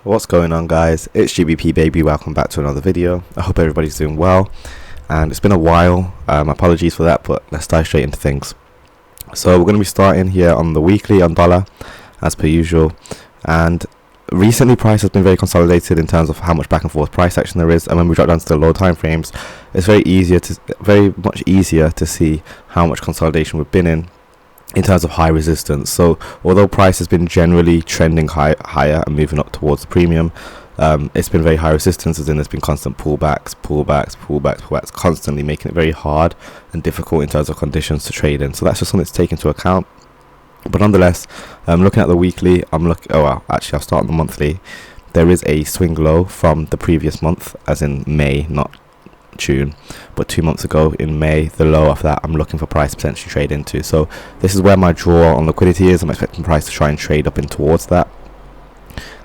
What's going on, guys? It's GBP baby. Welcome back to another video. I hope everybody's doing well, and it's been a while. Apologies for that, but let's dive straight into things. So we're going to be starting here on the weekly on dollar as per usual, and recently price has been very consolidated in terms of how much back and forth price action there is, and when we drop down to the low time frames, it's very much easier to see how much consolidation we've been in terms of high resistance. So although price has been generally trending higher and moving up towards the premium, it's been very high resistance, as in there's been constant pullbacks, constantly making it very hard and difficult in terms of conditions to trade in. So that's just something to take into account. But nonetheless, looking at the weekly, I'll start on the monthly. There is a swing low from the previous month, as in May, not June, but 2 months ago in May. The low of that I'm looking for price to potentially trade into. So this is where my draw on liquidity is. I'm expecting price to try and trade up in towards that,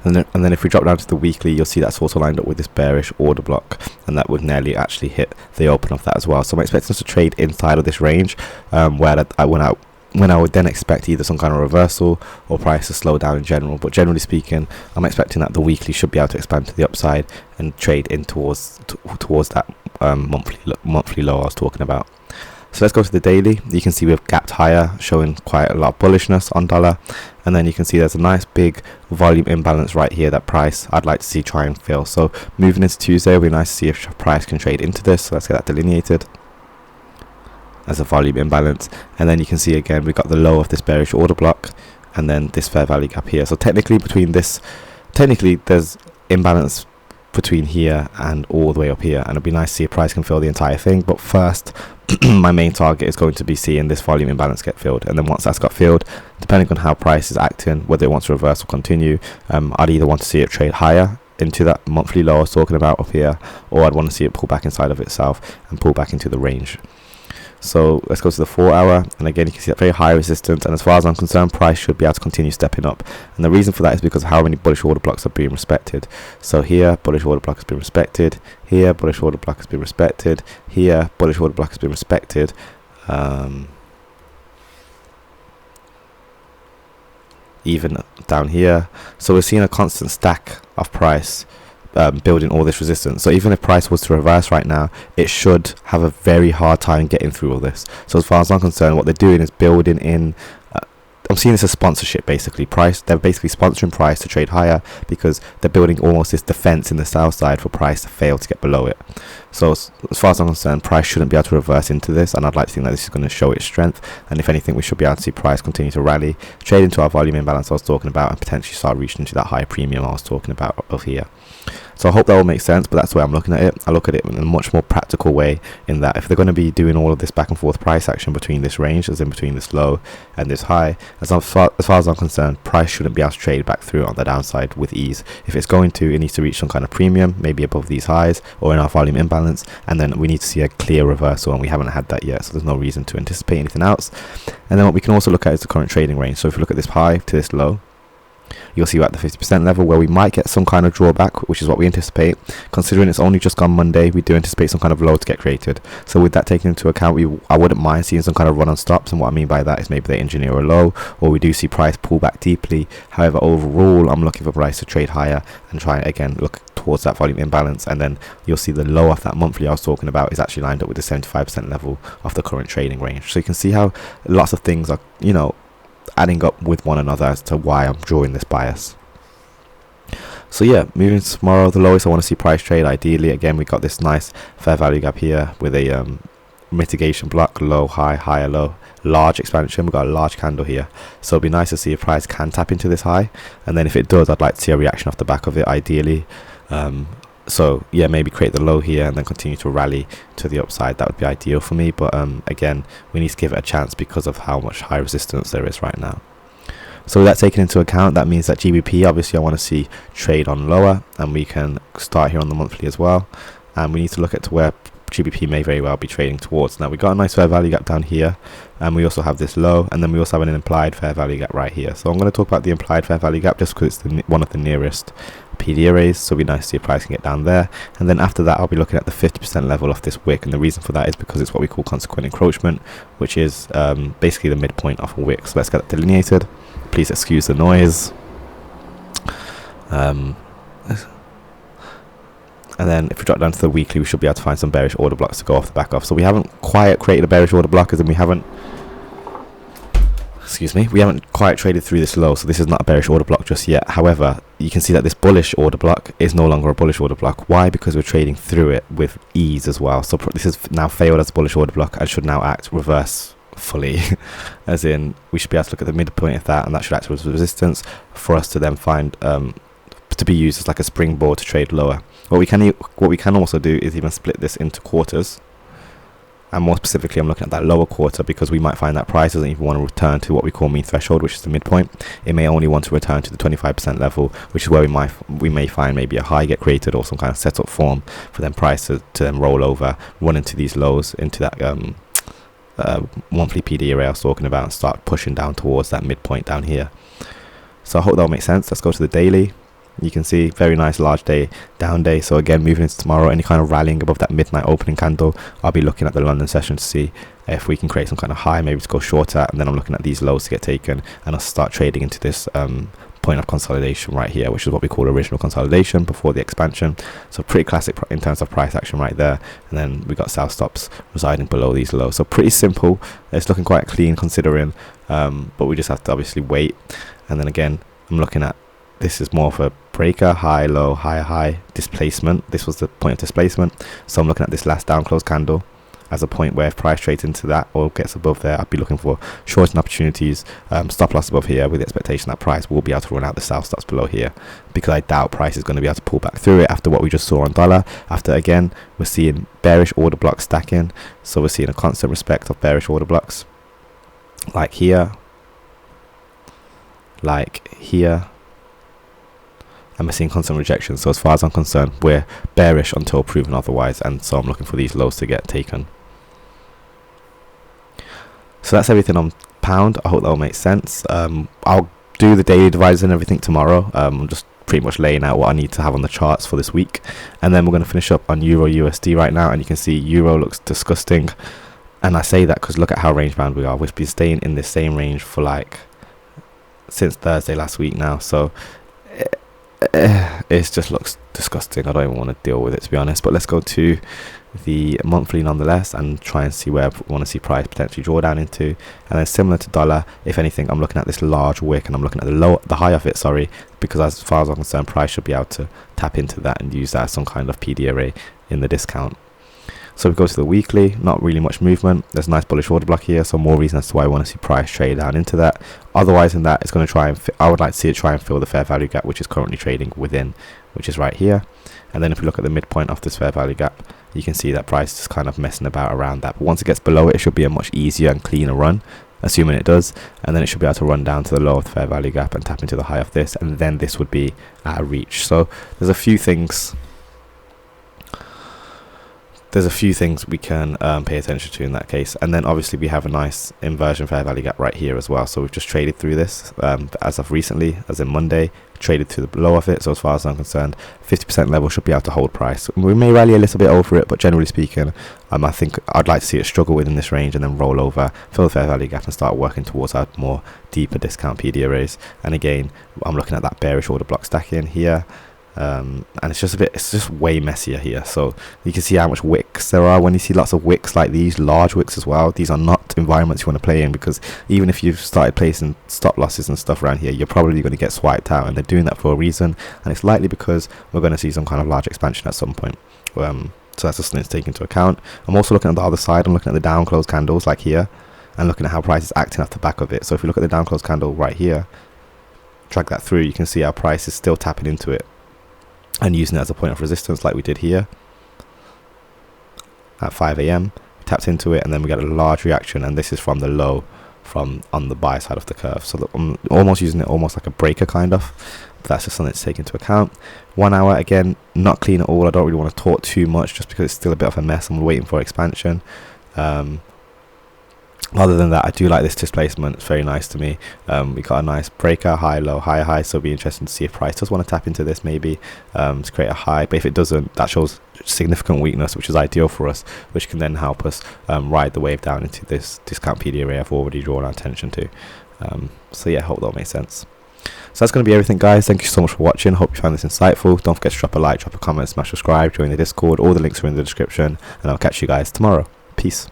and then if we drop down to the weekly, you'll see that's also lined up with this bearish order block, and that would nearly actually hit the open of that as well. So I'm expecting us to trade inside of this range, when I would then expect either some kind of reversal or price to slow down in general. But generally speaking, I'm expecting that the weekly should be able to expand to the upside and trade in towards that monthly low I was talking about. So let's go to the daily. You can see we've gapped higher, showing quite a lot of bullishness on dollar, and then you can see there's a nice big volume imbalance right here that price I'd like to see try and fill. So moving into Tuesday, it'll be nice to see if price can trade into this. So let's get that delineated as a volume imbalance, and then you can see again we got the low of this bearish order block and then this fair value gap here. So technically there's imbalance between here and all the way up here, and it'd be nice to see if price can fill the entire thing. But first my main target is going to be seeing this volume imbalance get filled, and then once that's got filled, depending on how price is acting, whether it wants to reverse or continue, I'd either want to see it trade higher into that monthly low I was talking about up here, or I'd want to see it pull back inside of itself and pull back into the range. So let's go to the 4 hour, and again you can see that very high resistance, and as far as I'm concerned, price should be able to continue stepping up, and the reason for that is because of how many bullish order blocks are being respected. So here bullish order block has been respected, here bullish order block has been respected, here bullish order block has been respected, even down here. So we're seeing a constant stack of price building all this resistance. So even if price was to reverse right now, it should have a very hard time getting through all this. So as far as I'm concerned, what they're doing is building in I'm seeing this as sponsorship, basically. They're basically sponsoring price to trade higher because they're building almost this defense in the sell side for price to fail to get below it. So as far as I'm concerned, price shouldn't be able to reverse into this, and I'd like to think that this is going to show its strength, and if anything, we should be able to see price continue to rally, trade into our volume imbalance I was talking about, and potentially start reaching into that high premium I was talking about up here. So I hope that will make sense, but that's the way I'm looking at it. I look at it in a much more practical way, in that if they're going to be doing all of this back and forth price action between this range, as in between this low and this high, as far as I'm concerned, price shouldn't be able to trade back through on the downside with ease. If it's going to, it needs to reach some kind of premium, maybe above these highs or in our volume imbalance, and then we need to see a clear reversal, and we haven't had that yet, so there's no reason to anticipate anything else. And then what we can also look at is the current trading range. So if you look at this high to this low, you'll see we're at the 50% level, where we might get some kind of drawback, which is what we anticipate. Considering it's only just gone Monday, we do anticipate some kind of low to get created. So with that taken into account, I wouldn't mind seeing some kind of run on stops, and what I mean by that is maybe they engineer a low, or we do see price pull back deeply. However, overall, I'm looking for price to trade higher and try again look towards that volume imbalance, and then you'll see the low of that monthly I was talking about is actually lined up with the 75% level of the current trading range. So you can see how lots of things are, adding up with one another as to why I'm drawing this bias. So yeah, moving to tomorrow, the lowest I want to see price trade, ideally, again, we got this nice fair value gap here with a mitigation block, low, high, higher, low, large expansion. We've got a large candle here, so it'd be nice to see if price can tap into this high, and then if it does, I'd like to see a reaction off the back of it, ideally. So yeah, maybe create the low here and then continue to rally to the upside. That would be ideal for me, but again, we need to give it a chance because of how much high resistance there is right now. So with that taken into account, that means that GBP, obviously I want to see trade on lower, and we can start here on the monthly as well, and we need to look at to where GBP may very well be trading towards. Now we got a nice fair value gap down here, and we also have this low, and then we also have an implied fair value gap right here. So I'm going to talk about the implied fair value gap just because it's one of the nearest PD arrays, so it'd be nice to see if price can get down there. And then after that, I'll be looking at the 50% level of this wick, and the reason for that is because it's what we call consequent encroachment, which is basically the midpoint of a wick. So let's get that delineated. Please excuse the noise. And then if we drop down to the weekly, we should be able to find some bearish order blocks to go off the back of. So we haven't quite created a bearish order block, as in we haven't quite traded through this low, so this is not a bearish order block just yet. However, you can see that this bullish order block is no longer a bullish order block. Why? Because we're trading through it with ease as well. So this has now failed as a bullish order block and should now act reverse fully as in we should be able to look at the midpoint of that, and that should act as resistance for us to then find to be used as like a springboard to trade lower. What we can also do is even split this into quarters, and more specifically I'm looking at that lower quarter, because we might find that price doesn't even want to return to what we call mean threshold, which is the midpoint. It may only want to return to the 25% level, which is where we may find maybe a high get created or some kind of setup form for then price to then roll over, run into these lows, into that monthly PD array I was talking about, and start pushing down towards that midpoint down here. So I hope that will make sense. Let's go to the daily. You can see very nice large day, down day. So again, moving into tomorrow, any kind of rallying above that midnight opening candle, I'll be looking at the London session to see if we can create some kind of high, maybe to go shorter, and then I'm looking at these lows to get taken, and I'll start trading into this point of consolidation right here, which is what we call original consolidation before the expansion. So pretty classic in terms of price action right there. And then we got sell stops residing below these lows. So pretty simple. It's looking quite clean considering, but we just have to obviously wait. And then again, I'm looking at, this is more of a breaker, high, low, high, high, displacement. This was the point of displacement. So I'm looking at this last down close candle as a point where if price trades into that or gets above there, I'd be looking for shorting opportunities, stop loss above here, with the expectation that price will be able to run out the sell stops below here, because I doubt price is going to be able to pull back through it after what we just saw on dollar. After, again, we're seeing bearish order blocks stacking, so we're seeing a constant respect of bearish order blocks like here, and we're seeing constant rejection. So as far as I'm concerned, we're bearish until proven otherwise, and so I'm looking for these lows to get taken. So that's everything on pound. I hope that will make sense. I'll do the daily dividers and everything tomorrow. I'm just pretty much laying out what I need to have on the charts for this week, and then we're going to finish up on Euro USD right now. And you can see Euro looks disgusting, and I say that because look at how range bound we are. We've been staying in this same range for like since Thursday last week now, so it just looks disgusting. I don't even want to deal with it, to be honest. But let's go to the monthly nonetheless and try and see where we want to see price potentially draw down into. And then similar to dollar, if anything, I'm looking at this large wick and I'm looking at the high of it, sorry, because as far as I'm concerned, price should be able to tap into that and use that as some kind of PD array in the discount. So we go to the weekly, not really much movement. There's a nice bullish order block here, so more reason as to why I want to see price trade down into that. Otherwise than that, it's going to try and I would like to see it try and fill the fair value gap, which is currently trading within, which is right here. And then if we look at the midpoint of this fair value gap, you can see that price is kind of messing about around that. But once it gets below it, it should be a much easier and cleaner run, assuming it does. And then it should be able to run down to the low of the fair value gap and tap into the high of this, and then this would be out of reach. So there's a few things we can pay attention to in that case. And then obviously we have a nice inversion fair value gap right here as well. So we've just traded through this as of recently, as in Monday, traded to the low of it. So as far as I'm concerned, 50% level should be able to hold price. We may rally a little bit over it, but generally speaking, I think I'd like to see it struggle within this range and then roll over, fill the fair value gap, and start working towards our more deeper discount PD arrays. And again, I'm looking at that bearish order block stacking here. And it's just way messier here. So you can see how much wicks there are. When you see lots of wicks like these, large wicks as well, these are not environments you want to play in, because even if you've started placing stop losses and stuff around here, you're probably going to get swiped out, and they're doing that for a reason, and it's likely because we're going to see some kind of large expansion at some point. So that's just something to take into account. I'm also looking at the other side. I'm looking at the down close candles like here, and looking at how price is acting off the back of it. So if you look at the down close candle right here, drag that through, you can see our price is still tapping into it and using it as a point of resistance like we did here at 5 AM. Tapped into it, and then we get a large reaction, and this is from the low from on the buy side of the curve. So I'm almost using it almost like a breaker kind of, but that's just something to take into account. 1 hour, again, not clean at all. I don't really want to talk too much just because it's still a bit of a mess. I'm waiting for expansion. Other than that, I do like this displacement. It's very nice to me. We got a nice breaker, high, low, high, high. So it'll be interesting to see if price does want to tap into this maybe to create a high. But if it doesn't, that shows significant weakness, which is ideal for us, which can then help us ride the wave down into this discount PD array I've already drawn our attention to. So yeah, I hope that makes sense. So that's going to be everything, guys. Thank you so much for watching. Hope you found this insightful. Don't forget to drop a like, drop a comment, smash subscribe, join the Discord. All the links are in the description, and I'll catch you guys tomorrow. Peace.